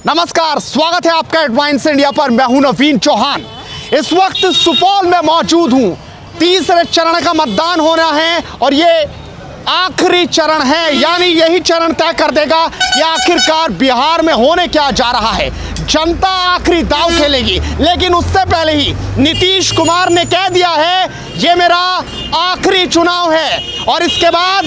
नमस्कार, स्वागत है आपका एडवांस इंडिया पर। मैं हूं नवीन चौहान। इस वक्त सुपौल में मौजूद हूं। तीसरे चरण का मतदान होना है और ये आखिरी चरण है, यानी यही चरण तय कर देगा कि आखिरकार बिहार में होने क्या जा रहा है। जनता आखिरी दांव खेलेगी, लेकिन उससे पहले ही नीतीश कुमार ने कह दिया है ये मेरा आखिरी चुनाव है और इसके बाद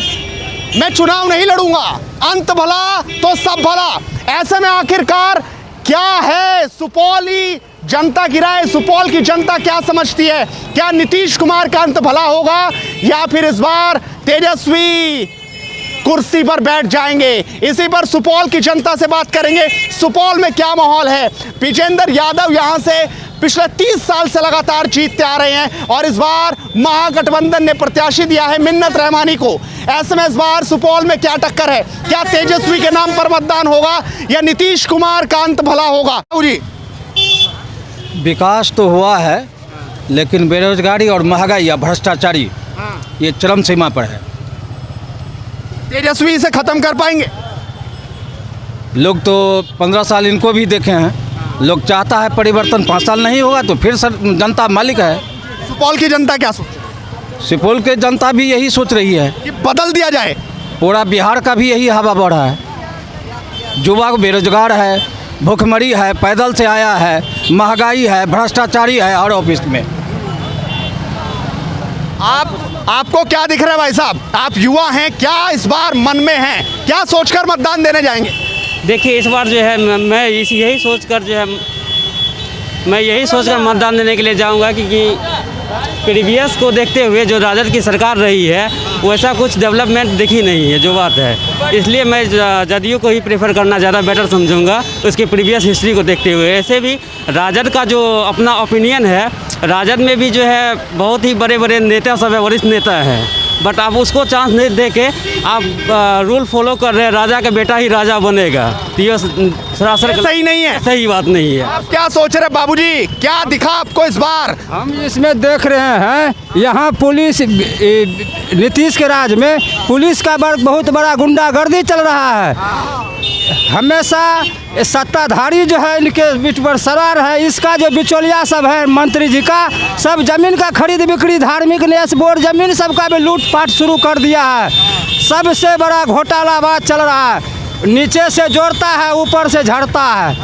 मैं चुनाव नहीं लड़ूंगा, अंत भला तो सब भला। ऐसे में आखिरकार क्या है सुपौली जनता की राय, सुपौल की जनता क्या समझती है? क्या नीतीश कुमार का अंत भला होगा या फिर इस बार तेजस्वी कुर्सी पर बैठ जाएंगे? इसी पर सुपौल की जनता से बात करेंगे। सुपौल में क्या माहौल है? विजेंद्र यादव यहां से पिछले 30 साल से लगातार जीतते आ रहे हैं और इस बार महागठबंधन ने प्रत्याशी दिया है मिन्नत रहमानी को। ऐसे में इस बार सुपौल में क्या टक्कर है? क्या तेजस्वी के नाम पर मतदान होगा या नीतीश कुमार का अंत भला होगा? जी, विकास तो हुआ है, लेकिन बेरोजगारी और महंगाई या भ्रष्टाचारी ये चरम सीमा पर है। तेजस्वी इसे खत्म कर पाएंगे? लोग तो 15 साल इनको भी देखे हैं। लोग चाहता है परिवर्तन, 5 साल नहीं होगा तो फिर जनता मालिक है। सुपौल की जनता क्या सोच? सुपौल के जनता भी यही सोच रही है कि बदल दिया जाए। पूरा बिहार का भी यही हवा बढ़ रहा है। युवा बेरोजगार है, भूखमरी है, पैदल से आया है, महंगाई है, भ्रष्टाचारी है हर ऑफिस में। आपको क्या दिख रहा है भाई साहब? आप युवा हैं, क्या इस बार मन में है? क्या सोचकर मतदान देने जाएंगे? देखिए, इस बार जो है मैं यही सोचकर मतदान देने के लिए जाऊंगा क्योंकि प्रीवियस को देखते हुए जो राजद की सरकार रही है वैसा कुछ डेवलपमेंट दिखी नहीं है, जो बात है। इसलिए मैं जदयू को ही प्रेफर करना ज़्यादा बेटर समझूंगा उसकी प्रीवियस हिस्ट्री को देखते हुए। ऐसे भी राजद का जो अपना ओपिनियन है, राजद में भी जो है बहुत ही बड़े बड़े नेता सब है, वरिष्ठ नेता है, बट आप उसको चांस नहीं दे के आप रूल फॉलो कर रहे हैं, राजा का बेटा ही राजा बनेगा। तो ये सरासर सही नहीं है, सही बात नहीं है। आप क्या सोच रहे बाबूजी? क्या दिखा आपको इस बार? हम इसमें देख रहे हैं यहाँ पुलिस, नीतीश के राज में पुलिस का बहुत बड़ा गुंडागर्दी चल रहा है। हमेशा सत्ताधारी जो है इनके बीच पर सवार है। इसका जो बिचौलिया सब है मंत्री जी का, सब जमीन का खरीद बिक्री, धार्मिक न्यास बोर्ड जमीन सबका भी लूटपाट शुरू कर दिया है। सबसे बड़ा घोटालाबाज चल रहा है, नीचे से जोड़ता है ऊपर से झड़ता है।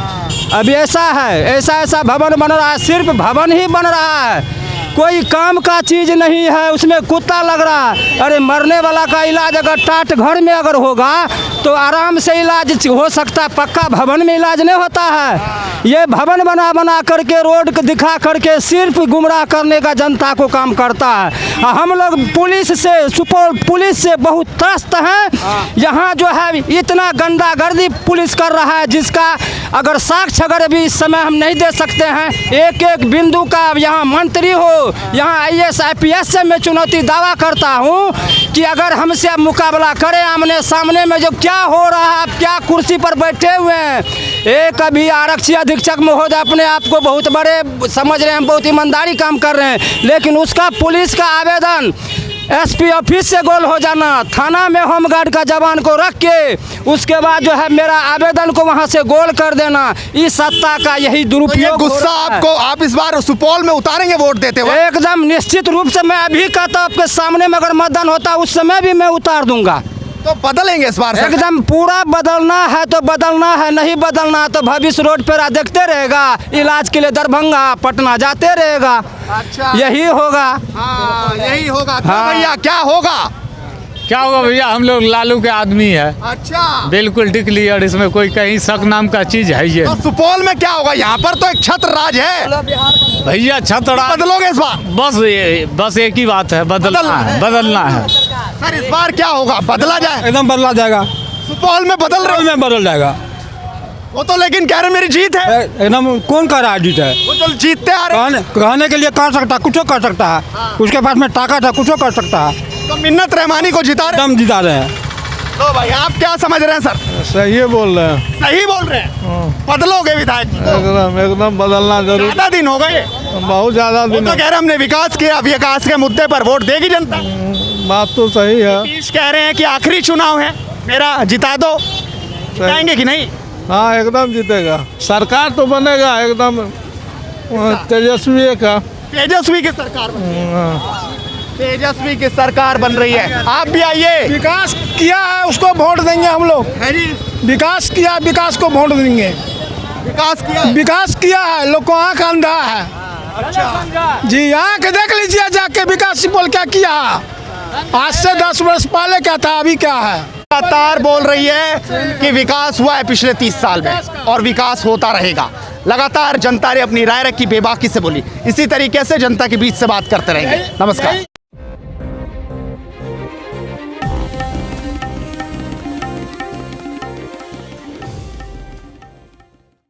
अब ऐसा है, ऐसा भवन बन रहा है, सिर्फ भवन ही बन रहा है, कोई काम का चीज़ नहीं है, उसमें कुत्ता लग रहा है। अरे मरने वाला का इलाज अगर टाट घर में अगर होगा तो आराम से इलाज हो सकता है, पक्का भवन में इलाज नहीं होता है। ये भवन बना करके रोड दिखा करके सिर्फ गुमराह करने का जनता को काम करता है। हम लोग पुलिस से, सुपौल पुलिस से बहुत त्रस्त हैं। यहाँ जो है इतना गंदागर्दी पुलिस कर रहा है जिसका अगर साक्ष्य अगर अभी इस समय हम नहीं दे सकते हैं। एक एक बिंदु का यहाँ मंत्री हो, यहाँ IAS IPS से मैं चुनौती दावा करता हूँ कि अगर हमसे अब मुकाबला करें आमने सामने में, जो क्या हो रहा है, आप क्या कुर्सी पर बैठे हुए हैं। एक अभी आरक्षी अधीक्षक महोदय अपने आप को बहुत बड़े समझ रहे हैं, बहुत ईमानदारी काम कर रहे हैं, लेकिन उसका पुलिस का आवेदन SP ऑफिस से गोल हो जाना, थाना में होमगार्ड का जवान को रख के उसके बाद जो है मेरा आवेदन को वहां से गोल कर देना, इस सत्ता का यही दुरुपयोग। तो गुस्सा आपको, आप इस बार सुपौल में उतारेंगे वोट देते हुए? एकदम निश्चित रूप से मैं अभी कहता हूं आपके सामने में अगर मतदान होता उस समय भी मैं उतार दूंगा। तो बदलेंगे इस बार? एकदम पूरा बदलना है तो बदलना है, नहीं बदलना तो भविष्य रोड पर देखते रहेगा, इलाज के लिए दरभंगा पटना जाते रहेगा। अच्छा, यही होगा। हाँ, यही होगा। हाँ। भैया क्या होगा? क्या होगा भैया, हम लोग लालू के आदमी है। अच्छा, बिल्कुल डिक्लियर, इसमें कोई कहीं शक नाम का चीज है ये। तो सुपौल में क्या होगा? यहाँ पर तो एक छत्र राज है भैया, छतरा बदलोगे इस बार? बस एक ही बात है, बदलना है। सर इस बार क्या होगा? बदला जाए? एकदम बदला जाएगा, सुपौल में बदल रहे में बदल जाएगा। वो तो लेकिन कह रहे मेरी जीत है। एकदम कौन कह रहा है जीत है? वो तो जीतते आ रहे हैं। कहने के लिए कर सकता है, कुछ कर सकता है, उसके पास में ताकत है, कुछ कर सकता है। तो मिन्नत रहमानी को जिता रहे हैं। एकदम जिता रहे हैं। तो भाई आप क्या समझ रहे हैं सर? सही बोल रहे हैं। सही बोल रहे हैं। बदलोगे विधायक जी को? एकदम बदलना जरूर। ज्यादा दिन हो गए, बहुत ज्यादा दिन। तो कह रहे हमने विकास किया, विकास के मुद्दे पर वोट देगी जनता। बात तो सही है। नीतीश कह रहे हैं कि आखिरी चुनाव है मेरा, जिता दो। जिताएंगे कि नहीं? हाँ एकदम जीतेगा। सरकार तो बनेगा एकदम तेजस्वी का। तेजस्वी की सरकार बन रही है। तेजस्वी की सरकार बन रही है। आप भी आइए। विकास किया है उसको वोट देंगे हम लोग। विकास किया, विकास को वोट देंगे। विकास किया है, लोग को आँख अंधा है। अच्छा जी, आँख देख लीजिए जाके, विकास बोल क्या किया। आज से 10 वर्ष पहले क्या था, अभी क्या है। लगातार बोल रही है कि विकास हुआ है पिछले 30 साल में और विकास होता रहेगा। लगातार जनता ने अपनी राय रखी, बेबाकी से बोली। इसी तरीके से जनता के बीच से बात करते रहेंगे। नमस्कार।